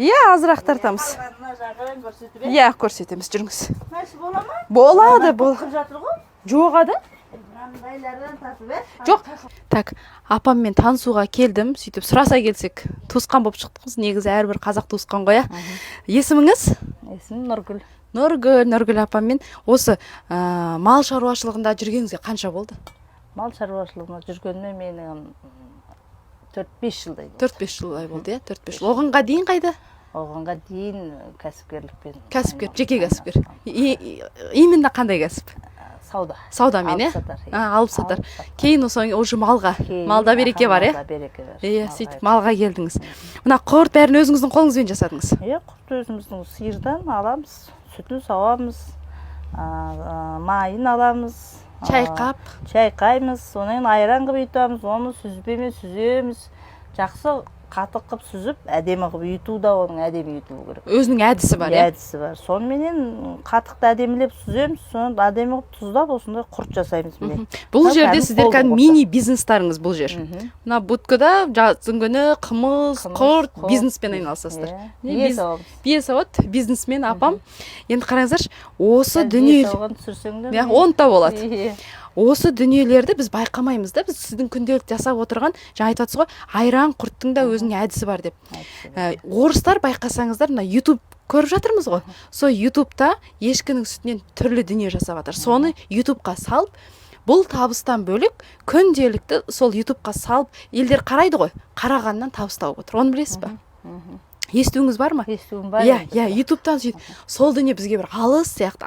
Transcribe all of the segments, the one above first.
Иә, азырақ тартамыз. Иә, көрсетеміз, жүріңіз. Болады, Жоқ ада? Жоқ. Так, апаммен танысуға келдім, сөйтіп сұраса келсек, туысқан болып шықтық. Негізі әрбір қазақ туысқан ғой, Есіміңіз? Есімім Нұргүл. Нұргүл апаммен осы мал шаруашылығында жүргеніңізге қанша болды? Мал шаруашылығында жүргеніме менің 4-5 жылдай болды. 4-5 жылдай болды, 4-5 жыл. Оғанға дейін қайда? Оғанға дейін кәсіпкерлікпен. Кәсіпкер, жеке кәсіпкер. Именно қандай кәсіп? Саудамен, алып сатар. Кейін уже малға. Малда береке бар, сөйтіп малға келдіңіз. Мына құрт бәрін өзіңіздің қолыңызбен жасадыңыз? Құрт өзіміздің сиырдан аламыз, сүтін сауамыз, майын аламыз, чайқаймыз, сонымен айран қып үйітамыз, оны сүзбемен сүземіз. Жақсы қатық қып сүзіп, әдемі қып үйіту да оның әдемі үйітілу керек. Өзінің әдісі бар, Әдісі бар. Сонымен қатықты әдемілеп сүземіз, соны әдемі қып тұздап, осындай құрт жасаймыз. Бұл жерде сіздер мини бизнестарыңыз бұл жер. Мына будкада жаздың күні қымыз, құрт, бизнеспен айналысасыздар. Бие сауат, бизнесмен апам. Енді қараңыздаршы, осы дүние онта болады. Осы дүниелерді біз байқамаймыз да, біз сіздің күнделікті жасап отырған, жаңа айтып отырсыз ғой, айран құрттың да өзінің әдісі бар деп. Орыстар байқасаңыздар, мына YouTube көріп жатырмыз ғой. Сол YouTube'та ешкінің сүтінен түрлі дүние жасап жатыр. Соны YouTube'қа салып, бұл табыстан бөлек күнделікті сол YouTube'қа салып, елдер қарайды ғой, қарағаннан табыс тауып отыр. Оны білесіз ба? Естуіңіз бар ма? Естуім бар. YouTube'тан сол дүние бізге бір алыс сияқты,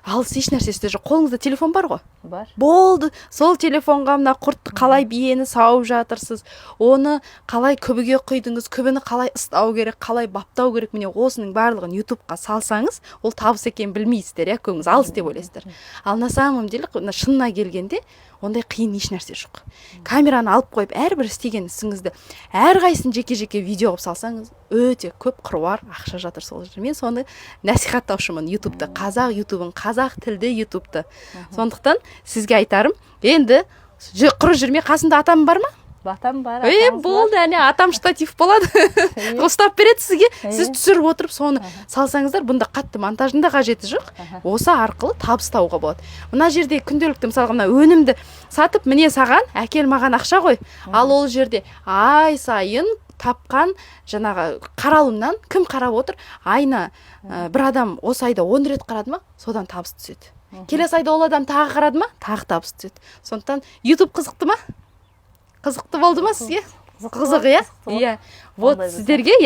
алыс еш нәрсесі жоқ. Қолыңызда телефон бар ғой? Бар. Болды. Сол телефонға мына құртты қалай биені сауып жатырсыз, оны қалай күбіге құйдыңыз, күбіні қалай ыстау керек, қалай баптау керек, міне осының барлығын YouTube'қа салсаңыз, ол табыс екенін білмейсіздер, көңіліңіз алыс деп ойлайсыздар. Ал на самом деле, шынына келгенде, ондай қиын еш нәрсе жоқ. Камераны алып қойып, әрбір істеген ісіңізді әрқайсысын жеке-жеке видео қылып салсаңыз, өте көп қыруар ақша жатыр сол жерде. Мен соны насихаттаушымын YouTube'та, қазақ YouTube'ын, қазақ тілді YouTube'ты. Сондықтан сізге айтарым, енді құры жүрме, қасында атам бар ма? Атам бар. Болды, атам штатив болады. Ұстап береді сізге, сіз түсіріп отырып соны салсаңыздар, бұнда қатты монтажында қажеті жоқ. Осы арқылы табыс табуға болады. Мына жерде күнделікті мысалға мына өнімді сатып, міне саған әкел маған ақша ғой. Ал ол жерде ай сайын тапқан жаңағы қаралымнан кім қарап отыр? Айына бір адам осы айда 10 рет қарады ма, содан табыс түседі. Келесі айда ол адам тағы қарады ма, тағы табыс түседі. Сондықтан YouTube қызықты ма? Қызықты болды ма сізге? Қызық, Вот сіздерге